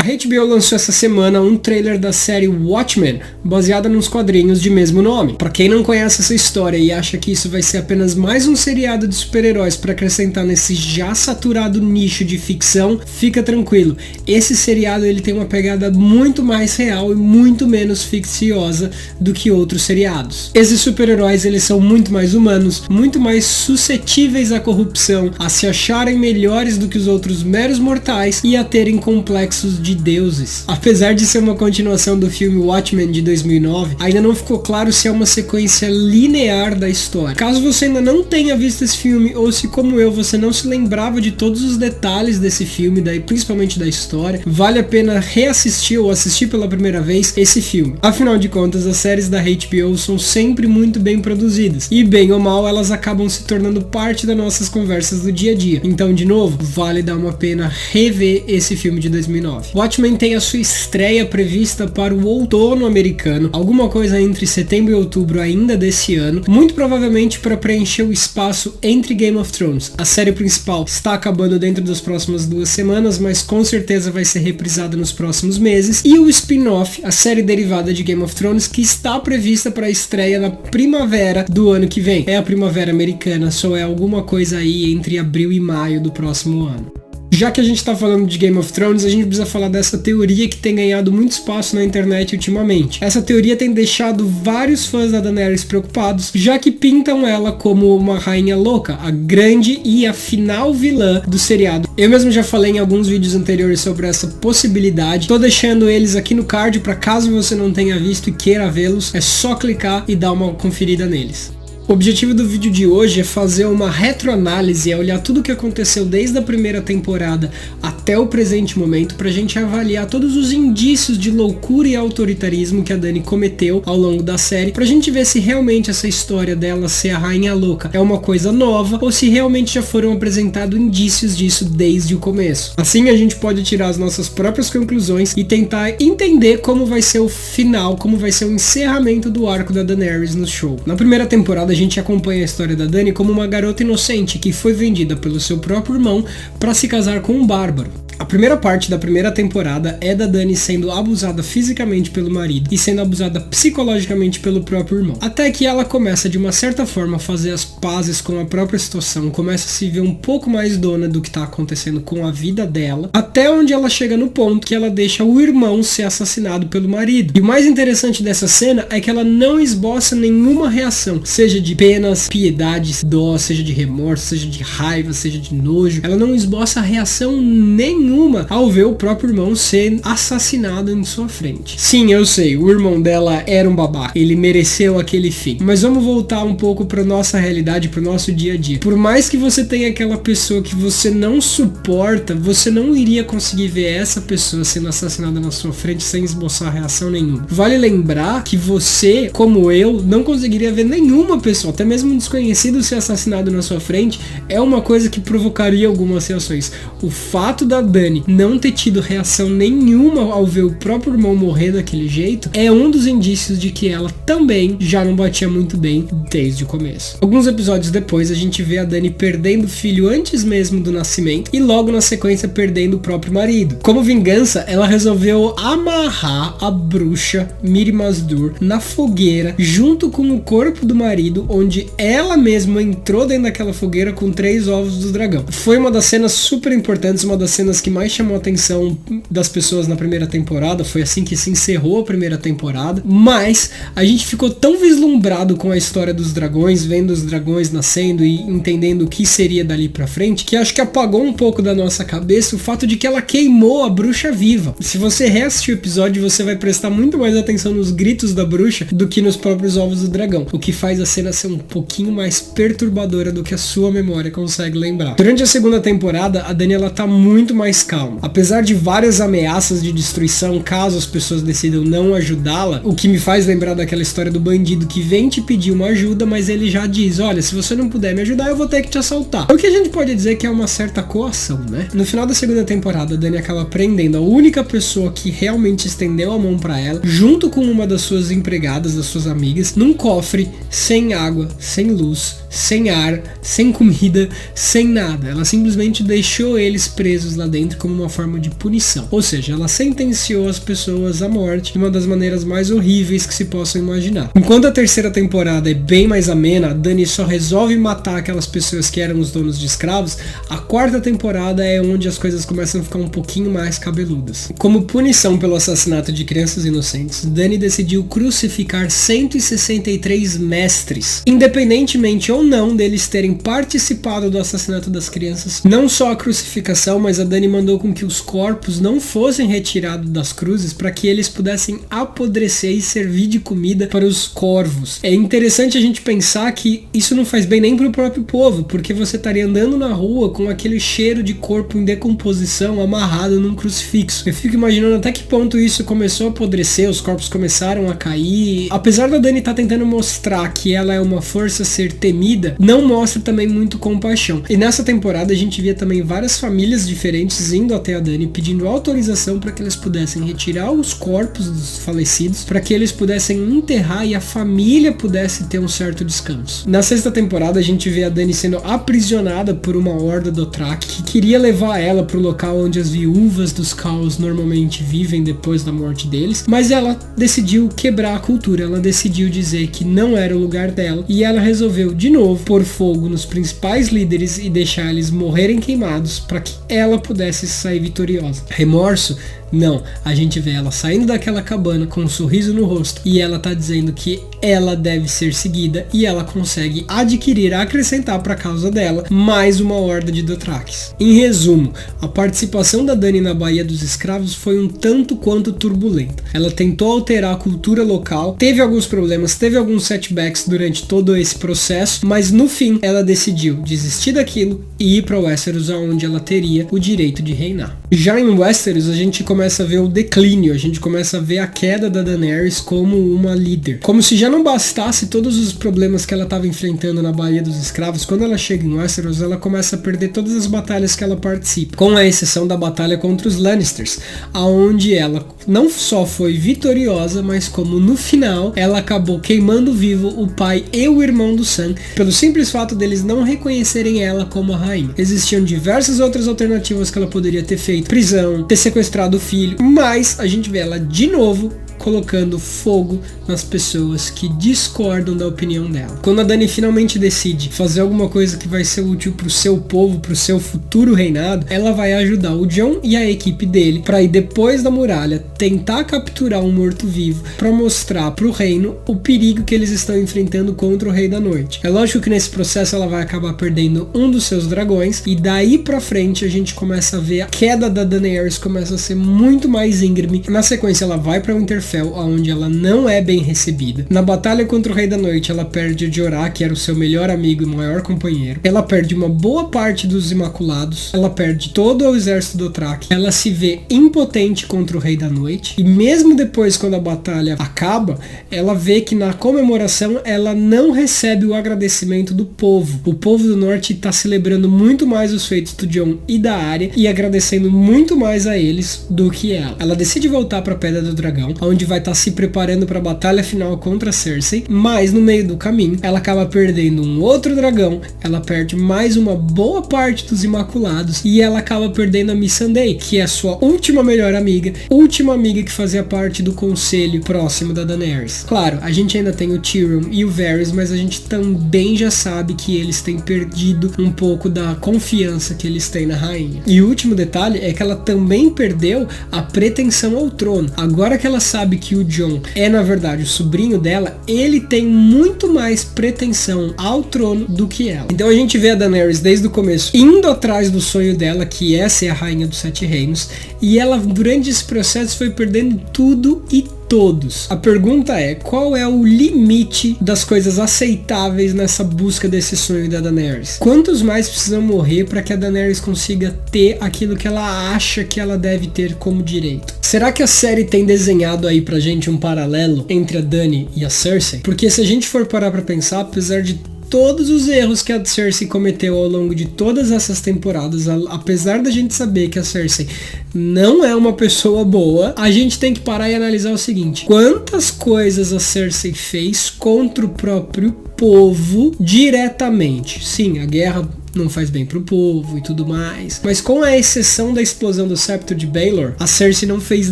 A HBO lançou essa semana um trailer da série Watchmen, baseada nos quadrinhos de mesmo nome. Pra quem não conhece essa história e acha que isso vai ser apenas mais um seriado de super-heróis pra acrescentar nesse já saturado nicho de ficção, fica tranquilo. Esse seriado ele tem uma pegada muito mais real e muito menos ficciosa do que outros seriados. Esses super-heróis eles são muito mais humanos, muito mais suscetíveis à corrupção, a se acharem melhores do que os outros meros mortais e a terem complexos de deuses. Apesar de ser uma continuação do filme Watchmen de 2009, ainda não ficou claro se é uma sequência linear da história. Caso você ainda não tenha visto esse filme, ou se como eu, você não se lembrava de todos os detalhes desse filme, principalmente da história, vale a pena reassistir ou assistir pela primeira vez esse filme. Afinal de contas, as séries da HBO são sempre muito bem produzidas, e bem ou mal elas acabam se tornando parte das nossas conversas do dia a dia. Então, de novo, vale dar uma pena rever esse filme de 2009. Watchmen tem a sua estreia prevista para o outono americano, alguma coisa entre setembro e outubro ainda desse ano, muito provavelmente para preencher o espaço entre Game of Thrones. A série principal está acabando dentro das próximas 2 semanas, mas com certeza vai ser reprisada nos próximos meses, e o spin-off, a série derivada de Game of Thrones, que está prevista para a estreia na primavera do ano que vem. É a primavera americana, só é alguma coisa aí entre abril e maio do próximo ano. Já que a gente tá falando de Game of Thrones, a gente precisa falar dessa teoria que tem ganhado muito espaço na internet ultimamente. Essa teoria tem deixado vários fãs da Daenerys preocupados, já que pintam ela como uma rainha louca, a grande e a final vilã do seriado. Eu mesmo já falei em alguns vídeos anteriores sobre essa possibilidade, tô deixando eles aqui no card para caso você não tenha visto e queira vê-los, é só clicar e dar uma conferida neles. O objetivo do vídeo de hoje é fazer uma retroanálise, é olhar tudo o que aconteceu desde a primeira temporada até o presente momento pra gente avaliar todos os indícios de loucura e autoritarismo que a Dany cometeu ao longo da série, pra gente ver se realmente essa história dela ser a rainha louca é uma coisa nova ou se realmente já foram apresentados indícios disso desde o começo. Assim a gente pode tirar as nossas próprias conclusões e tentar entender como vai ser o final, como vai ser o encerramento do arco da Daenerys no show. Na primeira temporada a gente acompanha a história da Dany como uma garota inocente que foi vendida pelo seu próprio irmão para se casar com um bárbaro. A primeira parte da primeira temporada é da Dany sendo abusada fisicamente pelo marido e sendo abusada psicologicamente pelo próprio irmão. Até que ela começa de uma certa forma a fazer as pazes com a própria situação, começa a se ver um pouco mais dona do que está acontecendo com a vida dela, até onde ela chega no ponto que ela deixa o irmão ser assassinado pelo marido. E o mais interessante dessa cena é que ela não esboça nenhuma reação, seja de penas, piedade, dó, seja de remorso, seja de raiva, seja de nojo. Ela não esboça reação nenhuma ao ver o próprio irmão ser assassinado em sua frente. Sim, eu sei, o irmão dela era um babaca, ele mereceu aquele fim. Mas vamos voltar um pouco para nossa realidade, para o nosso dia a dia. Por mais que você tenha aquela pessoa que você não suporta, você não iria conseguir ver essa pessoa sendo assassinada na sua frente sem esboçar reação nenhuma. Vale lembrar que você, como eu, não conseguiria ver nenhuma pessoa, até mesmo um desconhecido, ser assassinado na sua frente. É uma coisa que provocaria algumas reações. O fato da Dany não ter tido reação nenhuma ao ver o próprio irmão morrer daquele jeito é um dos indícios de que ela também já não batia muito bem desde o começo. Alguns episódios depois a gente vê a Dany perdendo o filho antes mesmo do nascimento e logo na sequência perdendo o próprio marido. Como vingança, ela resolveu amarrar a bruxa Mirri Maz Duur na fogueira junto com o corpo do marido, onde ela mesma entrou dentro daquela fogueira com 3 ovos do dragão. Foi uma das cenas super importantes, uma das cenas que mais chamou a atenção das pessoas na primeira temporada. Foi assim que se encerrou a primeira temporada, mas a gente ficou tão vislumbrado com a história dos dragões, vendo os dragões nascendo e entendendo o que seria dali pra frente, que acho que apagou um pouco da nossa cabeça o fato de que ela queimou a bruxa viva. Se você reassistir o episódio, você vai prestar muito mais atenção nos gritos da bruxa do que nos próprios ovos do dragão, o que faz a cena ser um pouquinho mais perturbadora do que a sua memória consegue lembrar. Durante a segunda temporada, a Dany ela tá muito mais calma. Apesar de várias ameaças de destruição caso as pessoas decidam não ajudá-la, o que me faz lembrar daquela história do bandido que vem te pedir uma ajuda, mas ele já diz, olha, se você não puder me ajudar, eu vou ter que te assaltar. O que a gente pode dizer que é uma certa coação, né? No final da segunda temporada, a Dany acaba prendendo a única pessoa que realmente estendeu a mão pra ela, junto com uma das suas empregadas, das suas amigas, num cofre, sem água, sem luz, sem ar, sem comida, sem nada. Ela simplesmente deixou eles presos lá dentro ventre como uma forma de punição. Ou seja, ela sentenciou as pessoas à morte de uma das maneiras mais horríveis que se possam imaginar. Enquanto a terceira temporada é bem mais amena, a Dany só resolve matar aquelas pessoas que eram os donos de escravos, a quarta temporada é onde as coisas começam a ficar um pouquinho mais cabeludas. Como punição pelo assassinato de crianças inocentes, Dany decidiu crucificar 163 mestres, independentemente ou não deles terem participado do assassinato das crianças. Não só a crucificação, mas a Dany mandou com que os corpos não fossem retirados das cruzes para que eles pudessem apodrecer e servir de comida para os corvos. É interessante a gente pensar que isso não faz bem nem para o próprio povo, porque você estaria andando na rua com aquele cheiro de corpo em decomposição amarrado num crucifixo. Eu fico imaginando até que ponto isso começou a apodrecer, os corpos começaram a cair. Apesar da Dany estar tentando mostrar que ela é uma força a ser temida, não mostra também muito compaixão. E nessa temporada a gente via também várias famílias diferentes indo até a Dany pedindo autorização para que eles pudessem retirar os corpos dos falecidos, para que eles pudessem enterrar e a família pudesse ter um certo descanso. Na sexta temporada a gente vê a Dany sendo aprisionada por uma horda Dothraki que queria levar ela para o local onde as viúvas dos Khals normalmente vivem depois da morte deles, mas ela decidiu quebrar a cultura, ela decidiu dizer que não era o lugar dela e ela resolveu de novo pôr fogo nos principais líderes e deixar eles morrerem queimados para que ela pudesse sair vitoriosa. Remorso? Não, a gente vê ela saindo daquela cabana com um sorriso no rosto e ela tá dizendo que ela deve ser seguida e ela consegue acrescentar para a causa dela mais uma horda de Dothrakis. Em resumo, a participação da Dany na Baía dos Escravos foi um tanto quanto turbulenta. Ela tentou alterar a cultura local, teve alguns problemas, teve alguns setbacks durante todo esse processo, mas no fim ela decidiu desistir daquilo e ir para Westeros, onde ela teria o direito de reinar. Já em Westeros a gente começa a ver o declínio, a gente começa a ver a queda da Daenerys como uma líder. Como se já não bastasse todos os problemas que ela estava enfrentando na Baía dos Escravos, quando ela chega em Westeros, ela começa a perder todas as batalhas que ela participa, com a exceção da batalha contra os Lannisters, aonde ela não só foi vitoriosa, mas como no final ela acabou queimando vivo o pai e o irmão do Sam, pelo simples fato deles não reconhecerem ela como a rainha. Existiam diversas outras alternativas que ela poderia ter feito, prisão, ter sequestrado o filho, mas a gente vê ela de novo colocando fogo nas pessoas que discordam da opinião dela. Quando a Dany finalmente decide fazer alguma coisa que vai ser útil pro seu povo, pro seu futuro reinado, ela vai ajudar o Jon e a equipe dele para ir depois da muralha tentar capturar um morto-vivo para mostrar pro reino o perigo que eles estão enfrentando contra o Rei da Noite. É lógico que nesse processo ela vai acabar perdendo um dos seus dragões e daí pra frente a gente começa a ver a queda da Daenerys começa a ser muito mais íngreme. Na sequência ela vai pra Winterfell, onde ela não é bem recebida. Na batalha contra o Rei da Noite, ela perde o Jorah, que era o seu melhor amigo e maior companheiro. Ela perde uma boa parte dos Imaculados. Ela perde todo o exército do Dothraki. Ela se vê impotente contra o Rei da Noite. E mesmo depois, quando a batalha acaba, ela vê que na comemoração ela não recebe o agradecimento do povo. O povo do Norte está celebrando muito mais os feitos do Jon e da Arya e agradecendo muito mais a eles do que ela. Ela decide voltar para a Pedra do Dragão, onde vai estar se preparando para a batalha final contra Cersei, mas no meio do caminho ela acaba perdendo um outro dragão, ela perde mais uma boa parte dos Imaculados e ela acaba perdendo a Missandei, que é a sua última melhor amiga, última amiga que fazia parte do conselho próximo da Daenerys. Claro, a gente ainda tem o Tyrion e o Varys, mas a gente também já sabe que eles têm perdido um pouco da confiança que eles têm na rainha. E o último detalhe é que ela também perdeu a pretensão ao trono. Agora que ela sabe que o Jon é na verdade o sobrinho dela, ele tem muito mais pretensão ao trono do que ela. Então a gente vê a Daenerys desde o começo indo atrás do sonho dela, que é ser a rainha dos 7 reinos, e ela durante esse processo foi perdendo tudo e todos. A pergunta é, qual é o limite das coisas aceitáveis nessa busca desse sonho da Daenerys? Quantos mais precisam morrer para que a Daenerys consiga ter aquilo que ela acha que ela deve ter como direito? Será que a série tem desenhado aí pra gente um paralelo entre a Dany e a Cersei? Porque se a gente for parar pra pensar, apesar de todos os erros que a Cersei cometeu ao longo de todas essas temporadas, apesar da gente saber que a Cersei não é uma pessoa boa, a gente tem que parar e analisar o seguinte: quantas coisas a Cersei fez contra o próprio povo diretamente? Sim, a guerra não faz bem pro povo e tudo mais. Mas com a exceção da explosão do septo de Baelor, a Cersei não fez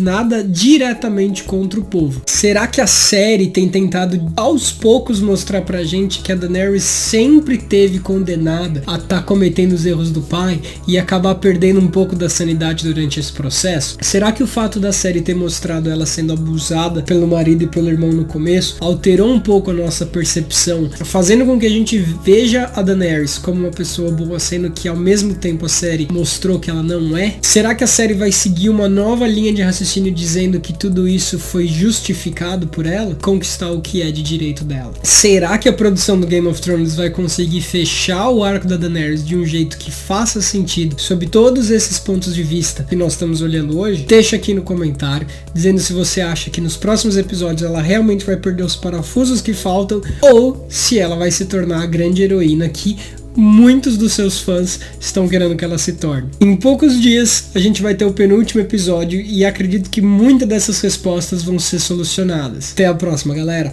nada diretamente contra o povo. Será que a série tem tentado aos poucos mostrar pra gente que a Daenerys sempre teve condenada a estar cometendo os erros do pai e acabar perdendo um pouco da sanidade durante esse processo? Será que o fato da série ter mostrado ela sendo abusada pelo marido e pelo irmão no começo alterou um pouco a nossa percepção, fazendo com que a gente veja a Daenerys como uma pessoa boa, sendo que ao mesmo tempo a série mostrou que ela não é? Será que a série vai seguir uma nova linha de raciocínio dizendo que tudo isso foi justificado por ela conquistar o que é de direito dela? Será que a produção do Game of Thrones vai conseguir fechar o arco da Daenerys de um jeito que faça sentido sob todos esses pontos de vista que nós estamos olhando hoje? Deixa aqui no comentário dizendo se você acha que nos próximos episódios ela realmente vai perder os parafusos que faltam ou se ela vai se tornar a grande heroína que muitos dos seus fãs estão querendo que ela se torne. Em poucos dias a gente vai ter o penúltimo episódio e acredito que muitas dessas respostas vão ser solucionadas. Até a próxima, galera!